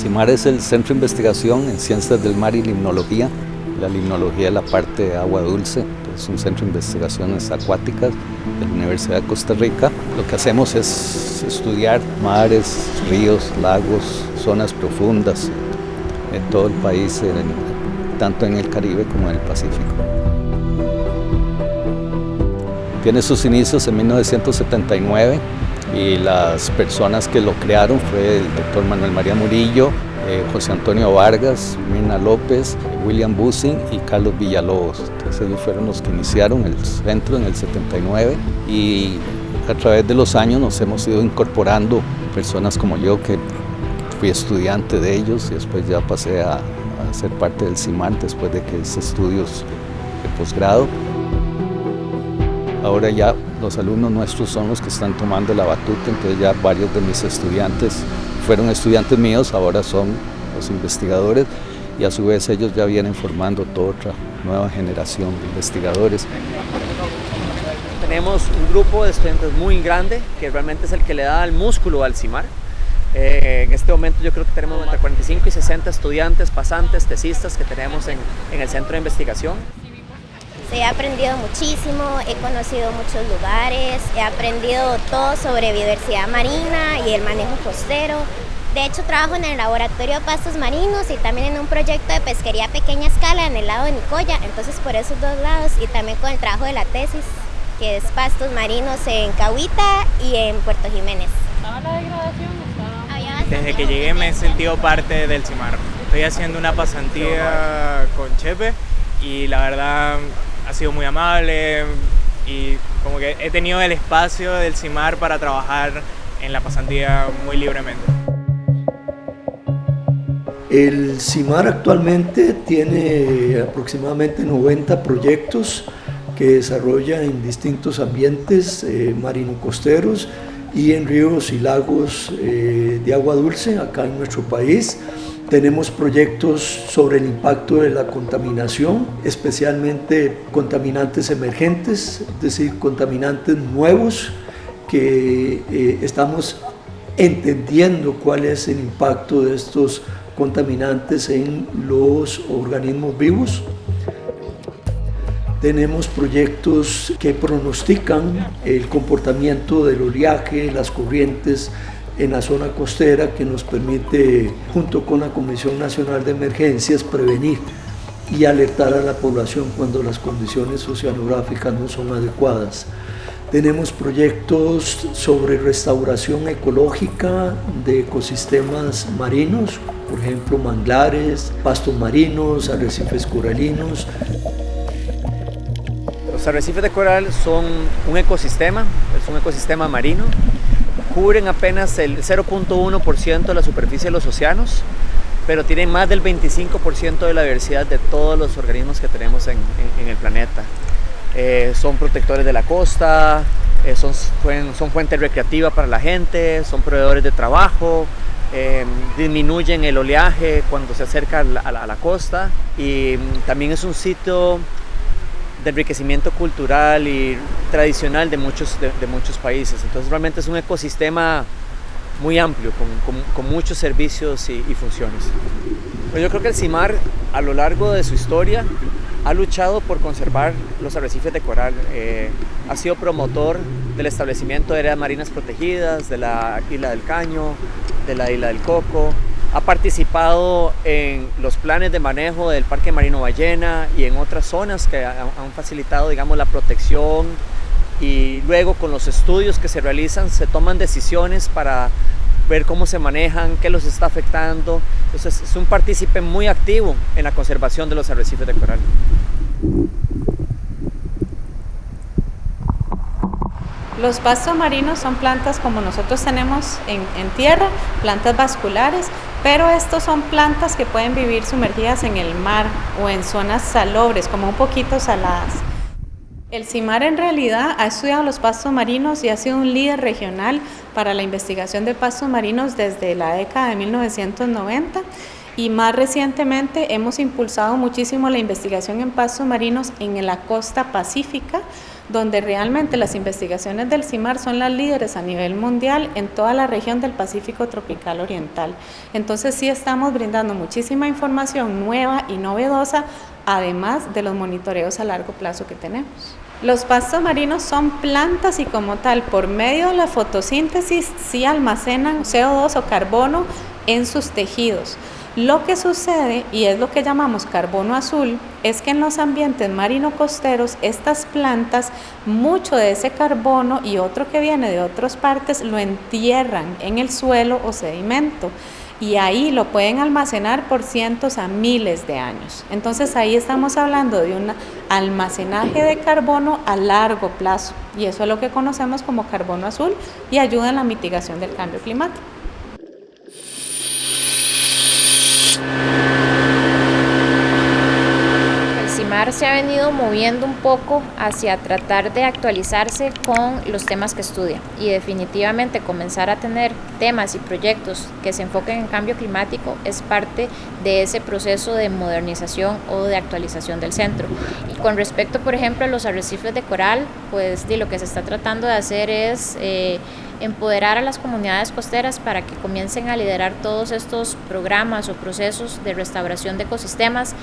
CIMAR es el Centro de Investigación en Ciencias del Mar y Limnología. La limnología es la parte de agua dulce, es un centro de investigaciones acuáticas de la Universidad de Costa Rica. Lo que hacemos es estudiar mares, ríos, lagos, zonas profundas en todo el país, tanto en el Caribe como en el Pacífico. Tiene sus inicios en 1979 y las personas que lo crearon fue el doctor Manuel María Murillo, José Antonio Vargas, Mirna López, William Bussing y Carlos Villalobos. Entonces ellos fueron los que iniciaron el centro en el 79 y a través de los años nos hemos ido incorporando personas como yo, que fui estudiante de ellos y después ya pasé a ser parte del CIMAR después de que hice estudios de posgrado. Ahora ya los alumnos nuestros son los que están tomando la batuta, entonces ya varios de mis estudiantes fueron estudiantes míos, ahora son los investigadores y a su vez ellos ya vienen formando toda otra nueva generación de investigadores. Tenemos un grupo de estudiantes muy grande que realmente es el que le da el músculo al CIMAR. En este momento yo creo que tenemos entre 45 y 60 estudiantes, pasantes, tesistas que tenemos en el centro de investigación. He aprendido muchísimo, he conocido muchos lugares, he aprendido todo sobre biodiversidad marina y el manejo costero. De hecho, trabajo en el laboratorio de pastos marinos y también en un proyecto de pesquería a pequeña escala en el lado de Nicoya, entonces por esos dos lados, y también con el trabajo de la tesis, que es pastos marinos en Cahuita y en Puerto Jiménez. ¿Estaba la degradación? Desde que llegué me he sentido parte del CIMAR. Estoy haciendo una pasantía con Chepe y la verdad ha sido muy amable y como que he tenido el espacio del CIMAR para trabajar en la pasantía muy libremente. El CIMAR actualmente tiene aproximadamente 90 proyectos que desarrolla en distintos ambientes marino-costeros y en ríos y lagos de agua dulce acá en nuestro país. Tenemos proyectos sobre el impacto de la contaminación, especialmente contaminantes emergentes, es decir, contaminantes nuevos que estamos entendiendo cuál es el impacto de estos contaminantes en los organismos vivos. Tenemos proyectos que pronostican el comportamiento del oleaje, las corrientes en la zona costera, que nos permite, junto con la Comisión Nacional de Emergencias, prevenir y alertar a la población cuando las condiciones oceanográficas no son adecuadas. Tenemos proyectos sobre restauración ecológica de ecosistemas marinos, por ejemplo, manglares, pastos marinos, arrecifes coralinos. Los arrecifes de coral son un ecosistema, es un ecosistema marino. Cubren apenas el 0.1% de la superficie de los océanos, pero tienen más del 25% de la diversidad de todos los organismos que tenemos en el planeta. Son protectores de la costa, son fuente recreativa para la gente, son proveedores de trabajo, disminuyen el oleaje cuando se acerca a la costa y también es un sitio de enriquecimiento cultural y tradicional de muchos países. Entonces realmente es un ecosistema muy amplio, con muchos servicios y funciones. Pues yo creo que el CIMAR a lo largo de su historia ha luchado por conservar los arrecifes de coral, ha sido promotor del establecimiento de áreas marinas protegidas, de la Isla del Caño, de la Isla del Coco, ha participado en los planes de manejo del Parque Marino Ballena y en otras zonas que han facilitado, digamos, la protección, y luego con los estudios que se realizan se toman decisiones para ver cómo se manejan, qué los está afectando. Entonces es un partícipe muy activo en la conservación de los arrecifes de coral. Los pastos marinos son plantas como nosotros tenemos en tierra, plantas vasculares, pero estos son plantas que pueden vivir sumergidas en el mar o en zonas salobres, como un poquito saladas. El CIMAR en realidad ha estudiado los pastos marinos y ha sido un líder regional para la investigación de pastos marinos desde la década de 1990 y más recientemente hemos impulsado muchísimo la investigación en pastos marinos en la costa pacífica, donde realmente las investigaciones del CIMAR son las líderes a nivel mundial en toda la región del Pacífico tropical oriental. Entonces sí estamos brindando muchísima información nueva y novedosa, además de los monitoreos a largo plazo que tenemos. Los pastos marinos son plantas y como tal, por medio de la fotosíntesis, sí almacenan CO2 o carbono en sus tejidos. Lo que sucede, y es lo que llamamos carbono azul, es que en los ambientes marino-costeros, estas plantas, mucho de ese carbono y otro que viene de otras partes, lo entierran en el suelo o sedimento. Y ahí lo pueden almacenar por cientos a miles de años. Entonces ahí estamos hablando de un almacenaje de carbono a largo plazo, y eso es lo que conocemos como carbono azul y ayuda en la mitigación del cambio climático. Se ha venido moviendo un poco hacia tratar de actualizarse con los temas que estudia y definitivamente comenzar a tener temas y proyectos que se enfoquen en cambio climático es parte de ese proceso de modernización o de actualización del centro. Y con respecto, por ejemplo, a los arrecifes de coral, pues lo que se está tratando de hacer es empoderar a las comunidades costeras para que comiencen a liderar todos estos programas o procesos de restauración de ecosistemas,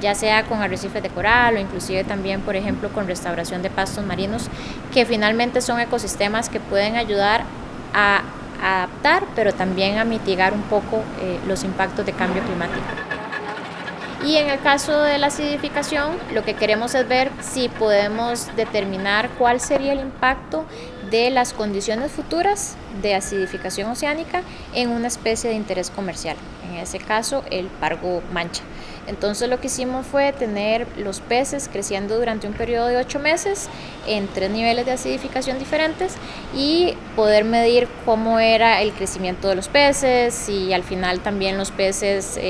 ya sea con arrecifes de coral o inclusive también, por ejemplo, con restauración de pastos marinos, que finalmente son ecosistemas que pueden ayudar a adaptar, pero también a mitigar un poco los impactos de cambio climático. Y en el caso de la acidificación, lo que queremos es ver si podemos determinar cuál sería el impacto de las condiciones futuras de acidificación oceánica en una especie de interés comercial, en ese caso el pargo mancha. Entonces lo que hicimos fue tener los peces creciendo durante un periodo de 8 meses en 3 niveles de acidificación diferentes y poder medir cómo era el crecimiento de los peces, y al final también los peces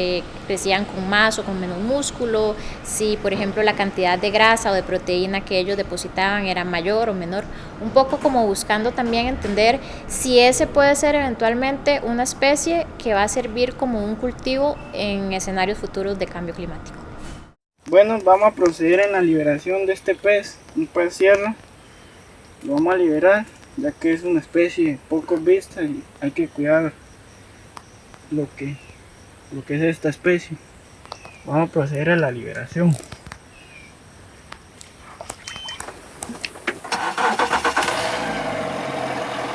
crecían con más o con menos músculo, si por ejemplo la cantidad de grasa o de proteína que ellos depositaban era mayor o menor, un poco como buscando también entender si ese puede ser eventualmente una especie que va a servir como un cultivo en escenarios futuros de cambio climático. Bueno, vamos a proceder en la liberación de este pez, un pez sierra. Lo vamos a liberar ya que es una especie poco vista y hay que cuidar lo que es esta especie. Vamos a proceder a la liberación.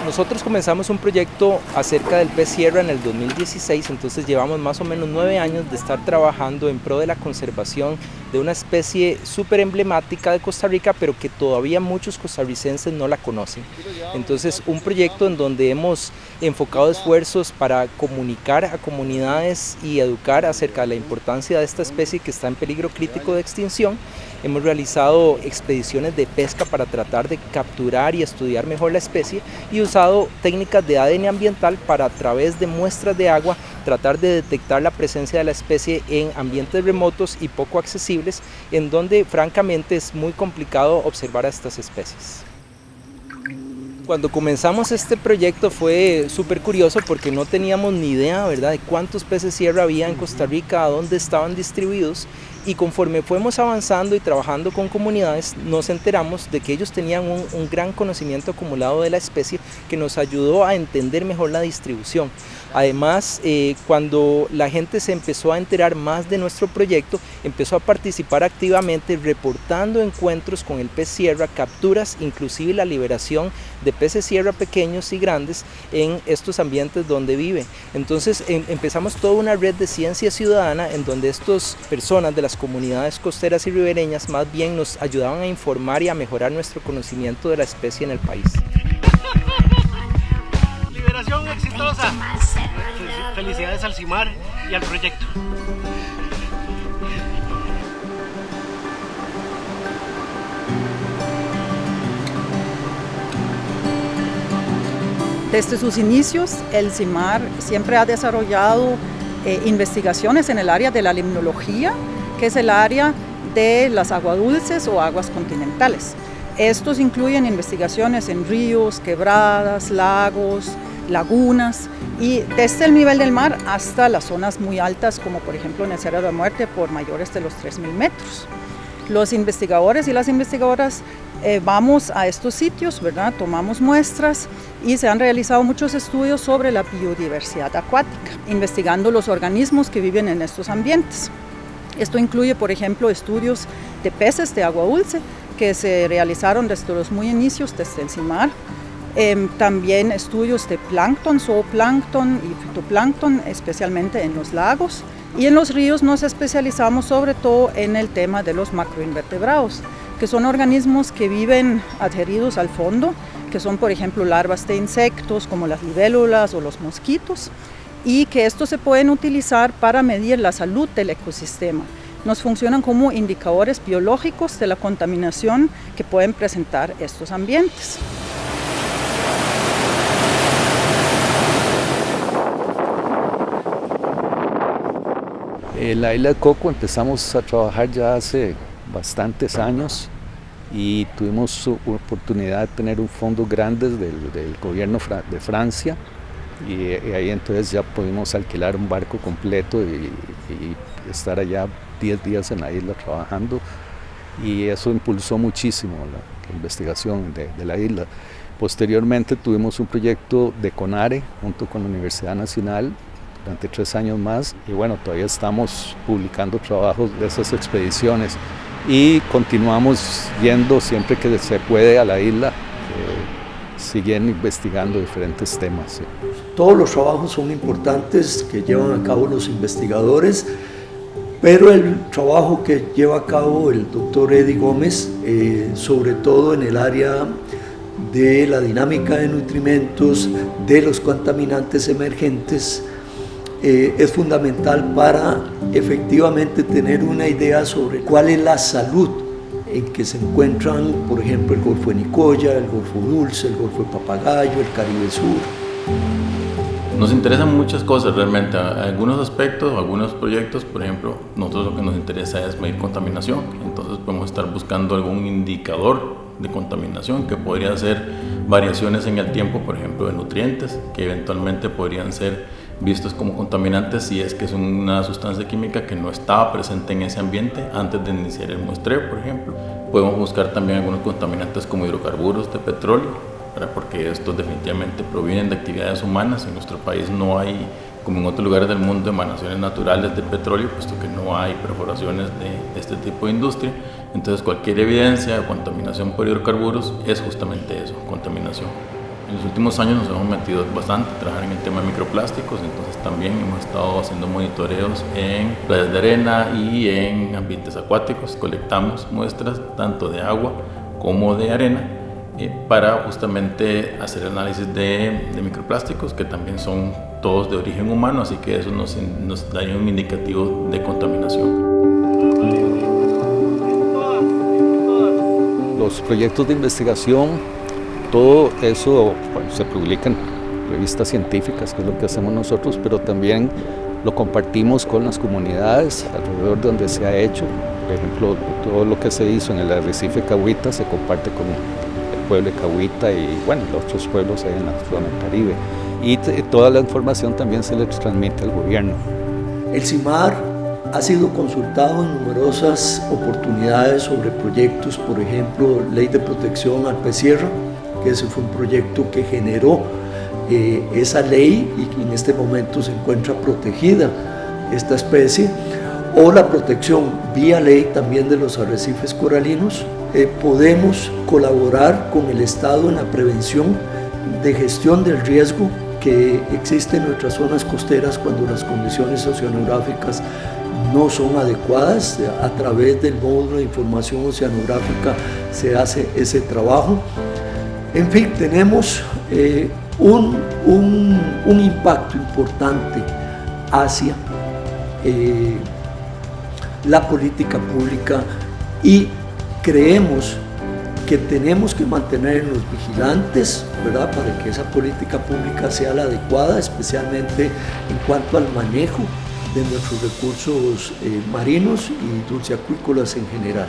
Nosotros comenzamos un proyecto acerca del pez sierra en el 2016, entonces llevamos más o menos 9 años de estar trabajando en pro de la conservación de una especie súper emblemática de Costa Rica, pero que todavía muchos costarricenses no la conocen. Entonces, un proyecto en donde hemos enfocado esfuerzos para comunicar a comunidades y educar acerca de la importancia de esta especie que está en peligro crítico de extinción. Hemos realizado expediciones de pesca para tratar de capturar y estudiar mejor la especie y usado técnicas de ADN ambiental para, a través de muestras de agua, tratar de detectar la presencia de la especie en ambientes remotos y poco accesibles, en donde francamente es muy complicado observar a estas especies. Cuando comenzamos este proyecto fue súper curioso porque no teníamos ni idea, ¿verdad?, de cuántos peces sierra había en Costa Rica, a dónde estaban distribuidos, y conforme fuimos avanzando y trabajando con comunidades nos enteramos de que ellos tenían un gran conocimiento acumulado de la especie que nos ayudó a entender mejor la distribución. Además, cuando la gente se empezó a enterar más de nuestro proyecto, empezó a participar activamente reportando encuentros con el pez sierra, capturas, inclusive la liberación de peces sierra pequeños y grandes en estos ambientes donde vive. Entonces empezamos toda una red de ciencia ciudadana en donde estas personas de las comunidades costeras y ribereñas más bien nos ayudaban a informar y a mejorar nuestro conocimiento de la especie en el país. Liberación exitosa. Felicidades al CIMAR y al proyecto. Desde sus inicios, el CIMAR siempre ha desarrollado investigaciones en el área de la limnología, que es el área de las aguadulces o aguas continentales. Estos incluyen investigaciones en ríos, quebradas, lagos, lagunas y desde el nivel del mar hasta las zonas muy altas, como por ejemplo en el Cerro de la Muerte, por mayores de los 3.000 metros. Los investigadores y las investigadoras vamos a estos sitios, ¿verdad? Tomamos muestras y se han realizado muchos estudios sobre la biodiversidad acuática, investigando los organismos que viven en estos ambientes. Esto incluye, por ejemplo, estudios de peces de agua dulce que se realizaron desde los muy inicios, desde el CIMAR. También estudios de plancton, zooplancton y fitoplancton, especialmente en los lagos. Y en los ríos nos especializamos sobre todo en el tema de los macroinvertebrados, que son organismos que viven adheridos al fondo, que son, por ejemplo, larvas de insectos como las libélulas o los mosquitos, y que estos se pueden utilizar para medir la salud del ecosistema. Nos funcionan como indicadores biológicos de la contaminación que pueden presentar estos ambientes. En la isla de Coco empezamos a trabajar ya hace bastantes años y tuvimos oportunidad de tener un fondo grande del gobierno de Francia y ahí entonces ya pudimos alquilar un barco completo y estar allá 10 días en la isla trabajando, y eso impulsó muchísimo la investigación de la isla. Posteriormente tuvimos un proyecto de CONARE junto con la Universidad Nacional durante 3 años más, y bueno, todavía estamos publicando trabajos de esas expediciones y continuamos yendo siempre que se puede a la isla, siguiendo investigando diferentes temas. Sí. Todos los trabajos son importantes que llevan a cabo los investigadores, pero el trabajo que lleva a cabo el doctor Eddie Gómez, sobre todo en el área de la dinámica de nutrimentos, de los contaminantes emergentes, es fundamental para efectivamente tener una idea sobre cuál es la salud en que se encuentran, por ejemplo, el Golfo de Nicoya, el Golfo Dulce, el Golfo de Papagayo, el Caribe Sur. Nos interesan muchas cosas realmente, algunos aspectos, algunos proyectos. Por ejemplo, nosotros lo que nos interesa es medir contaminación, entonces podemos estar buscando algún indicador de contaminación que podría ser variaciones en el tiempo, por ejemplo, de nutrientes, que eventualmente podrían ser vistos como contaminantes si es que es una sustancia química que no estaba presente en ese ambiente antes de iniciar el muestreo, por ejemplo. Podemos buscar también algunos contaminantes como hidrocarburos de petróleo, ¿verdad? Porque estos definitivamente provienen de actividades humanas. En nuestro país no hay, como en otros lugares del mundo, emanaciones naturales de petróleo, puesto que no hay perforaciones de este tipo de industria. Entonces cualquier evidencia de contaminación por hidrocarburos es justamente eso, contaminación. En los últimos años nos hemos metido bastante a trabajar en el tema de microplásticos, entonces también hemos estado haciendo monitoreos en playas de arena y en ambientes acuáticos. Colectamos muestras tanto de agua como de arena para justamente hacer análisis de microplásticos, que también son todos de origen humano, así que eso nos daría un indicativo de contaminación. Los proyectos de investigación, todo eso se publica en revistas científicas, que es lo que hacemos nosotros, pero también lo compartimos con las comunidades alrededor de donde se ha hecho. Por ejemplo, todo lo que se hizo en el arrecife Cahuita se comparte con el pueblo de Cahuita y bueno, los otros pueblos ahí en la zona del Caribe. Y toda la información también se le transmite al gobierno. El CIMAR ha sido consultado en numerosas oportunidades sobre proyectos, por ejemplo, Ley de Protección al Pez Sierra, que ese fue un proyecto que generó esa ley y que en este momento se encuentra protegida esta especie, o la protección vía ley también de los arrecifes coralinos. Podemos colaborar con el Estado en la prevención de gestión del riesgo que existe en nuestras zonas costeras cuando las condiciones oceanográficas no son adecuadas. A través del módulo de información oceanográfica se hace ese trabajo. En fin, tenemos un impacto importante hacia la política pública y creemos que tenemos que mantenernos vigilantes, ¿verdad?, para que esa política pública sea la adecuada, especialmente en cuanto al manejo de nuestros recursos marinos y dulceacuícolas en general.